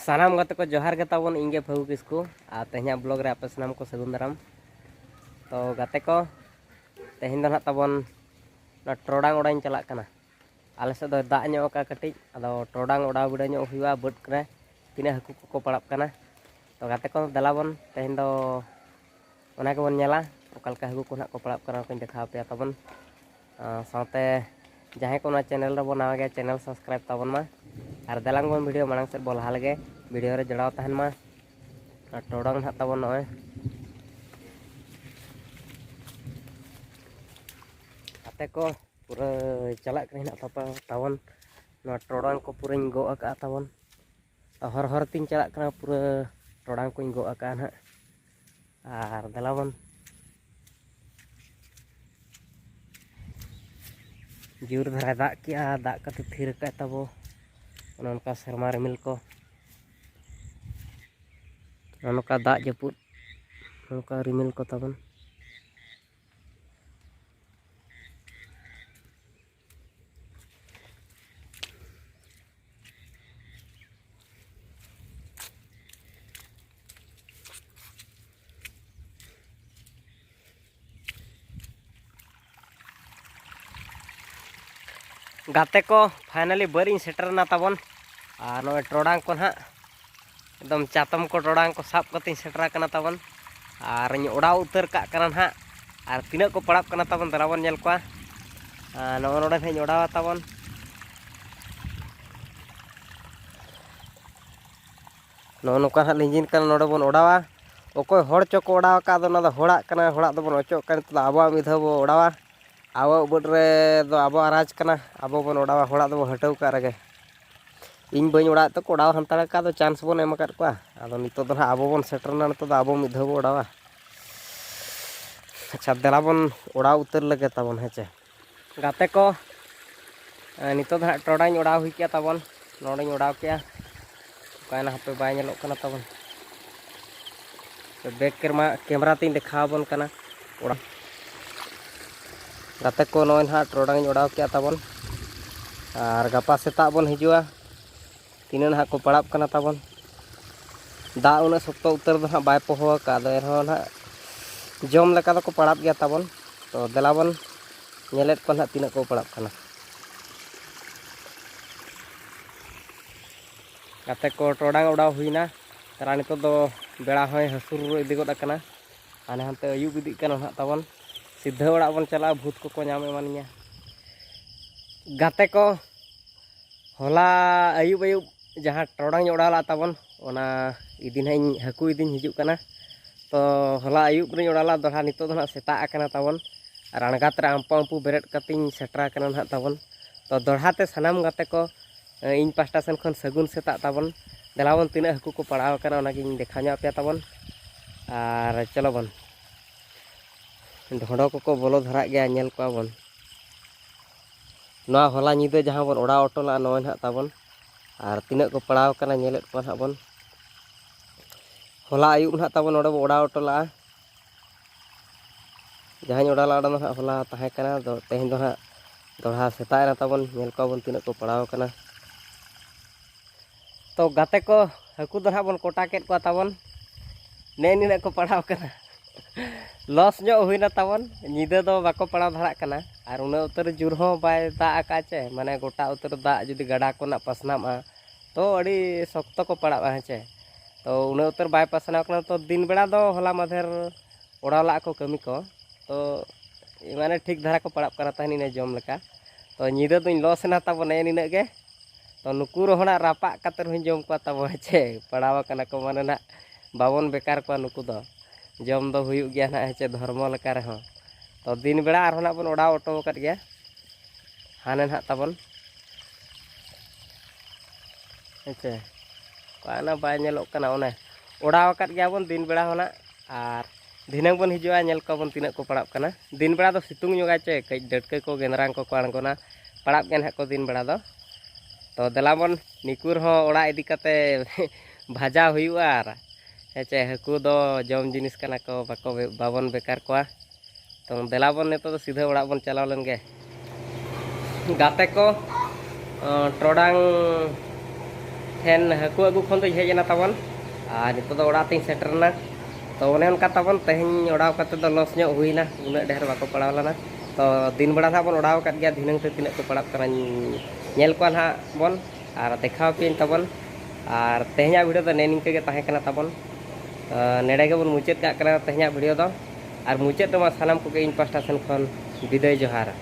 सानाम गाते को जोहार के ताबन इंगे फगु किसको आ तेहना ब्लॉग रे आपे सानाम को सगुन दाराम। तो गाते को तेहन दो ना ताबन ना टोडांग ओडाइन चलाक कना आले से दो दाग ᱧᱚᱜ का कटिज अदो टोडांग ओडा बिडा ᱧᱚᱜ हुआ बड करे तिना हकु को पड़ाप कना। तो गाते को दलाबन तेहन दो ओना के बन नेला ओकालका हकु को ना को पड़ाप कना को देखा पे ताबन साथे जहां को ना चैनल रे बनावा गया चैनल सब्सक्राइब ताबन मा और दलांग बन वीडियो मांग से बोल हालगे वीडियो रे जड़ाव तहन मा टोडांग ना ताबन नय आते को पूरा चलाक कहीं ना ताबन ना टोडांग को पूरा गो आका ताबन हर हर तीन चलाक कना पूरा टोडांग को गो आका ना और दलाबन जोर धरा दाग किया दाग कते थीर का तबो उनका शर्मा रिमिल को उनका दाग जपुद उनका रिमिल को तबन गाते को फाइनली बरी सेटरना ताबन और नोय टोडांग को ना एकदम चातम को टोडांग को साब कते सेटरा कना ताबन और ओडा उतर का कना ना और तिना को पड़ाप कना ताबन दराबन नेल को नो नोडे हे ओडावा ताबन नो नोका हा लिंजिन कना नोडे बन ओडावा ओकोय होड़ चो को ओडावा का दो ना होड़ा कना होड़ा दो बन ओचो कन तो आबा मिधा बो ओडावा आबो बड रे दो आबो आराज कना आबो बन ओडावा होड़ा दो हटाव का रगे इन बई ओड़ा तो ओडाव हंतड़ा का दो चांस बन एम अकाद कोआ आदो नितो दो आबो बन सेटरना नितो दो आबो मिधा बो ओडावा। अच्छा देला बन ओड़ा उतर लगे ताबन हेचे गाते को नितो दो टोडाኝ ओड़ा हुई किया ताबन नोडኝ ओडाव किया कायना हपे बाय नेलोक कना ताबन बैक कैमरा तीन देखा बन कना ओड़ा गाते को नोय ना टोडाኝ ओडाव किया ताबन और गपा सेता बन हिजुआ तीन ना को पड़ाप कना ताबन दा उना सख्त उतर दो ना बाय पोहो का दो एरहो ना जम लेका को पड़ाप गया ताबन। तो देलाबन नेलेट को ना तीन को पड़ाप कना गाते को टोडांग ओडाव हुईना तारा नितो दो बेड़ा होय हसुर इदी गोद कना आने हंते अयुब इदी कना ना ताबन सीधा ओड़ा बन चला भूत को नाम एमानिया गाते को होला अयुब अयुब जहाँ टोडांग ओडाला ताबन ओना इदिन हई हकु इदिन हिजुक कना। तो होला अयुब रे ओडाला दोहा नितो दो ना सेता कना ताबन और अणगात रे आंपा आंपू बेरेट कतिन सेटरा कना ना ताबन। तो दोढ़ाते सानाम गाते को इन पास्टा सेन खन सगुन सेता ताबन देलाबन तीना हकु को पड़ाव कना ओनागिन देखा ᱧᱚᱜ पे ताबन और चलो बन ढोंडो को बोलो धरा गया नेल को बन नवा होला निदे जहां बन ओड़ा ऑटोला नोय ना ताबन और तीना को पड़ाव कना नेलेट को ना बन होला आयुब ना ताबन ओडे ओड़ा ऑटोला जहां ओडाला ओडा ना होला ताहे कना दो तेहन दो ना दोढ़ा सेता ना ताबन नेल को बन तीना को पड़ाव कना। तो गाते को हकु दो ना बन कोटा केट को ताबन ने निना को पड़ाव कना लॉस ᱧᱚᱜ हुईना ताबन निदे दो बाको पड़ाव धरा कना और उना उतर जुर हो बाय दा आका चे माने गोटा उतर दा जुदी गड़ा को ना पसनामा तो अड़ी सख्त को पड़ावा हेचे। तो उना उतर बाय पसनाव कना तो दिन बेड़ा दो होला मधेर ओड़ाला को कमी को तो माने ठीक धरा को पड़ाप कना तहनी ने जम लेका। तो निदे दुñ लॉस ना ताबन ने निना के तो नुकु रोहना रापा कतर हुñ जम को ताबो हेचे पड़ावा कना को माने ना बाबन बेकार को नुकु दो जम दो हुई गया ना हेचे धर्म लेका रहो। तो दिन बेड़ा आर ना बन ओड़ा ऑटो कट गया हाने ना ताबन हेचे काना बाय नेलोक कना ओने ओड़ा कट गया बन दिन बेड़ा होना और धिनंग बन हिजुआ नेल को बन तीना को पड़ाप कना दिन बेड़ा दो सितुंग ᱧᱚᱜᱟ चे कई डटके को गेंद्रांग को आणगोना पड़ाप गेन को दिन बेड़ा दो। तो देलाबन निकुर हो ओड़ा इदी कते भाजा हुईआ हेचे हकु दो जम जिनिस कना को बाको बाबन बेकार को। तो देलाबन ने तो सीधा ओड़ा बन चलाव लन गे गाते को टोडांग ठेन हाकू अगू खन तो हेजना तबन और नितो दो ओड़ा तीन सेटरना तो ओने उनका तबन तेहन ओड़ाव कते दो लॉस ᱧᱚᱜ हुईना उना ढेर बाको पड़ाव लना तो दिन बड़ा था बन ओड़ाव कत गया धिनंग ते तिना को पड़ाव कना नेल को ना बन और देखाव पिन तबन और तेहना वीडियो तो नेनिंग के ताहे कना तबन नेड़े के बन मुचाद का कना तेहना वीडियो दो और मुचाद तो सानाम को इन पास्टा सेन खन विदाय जोहार।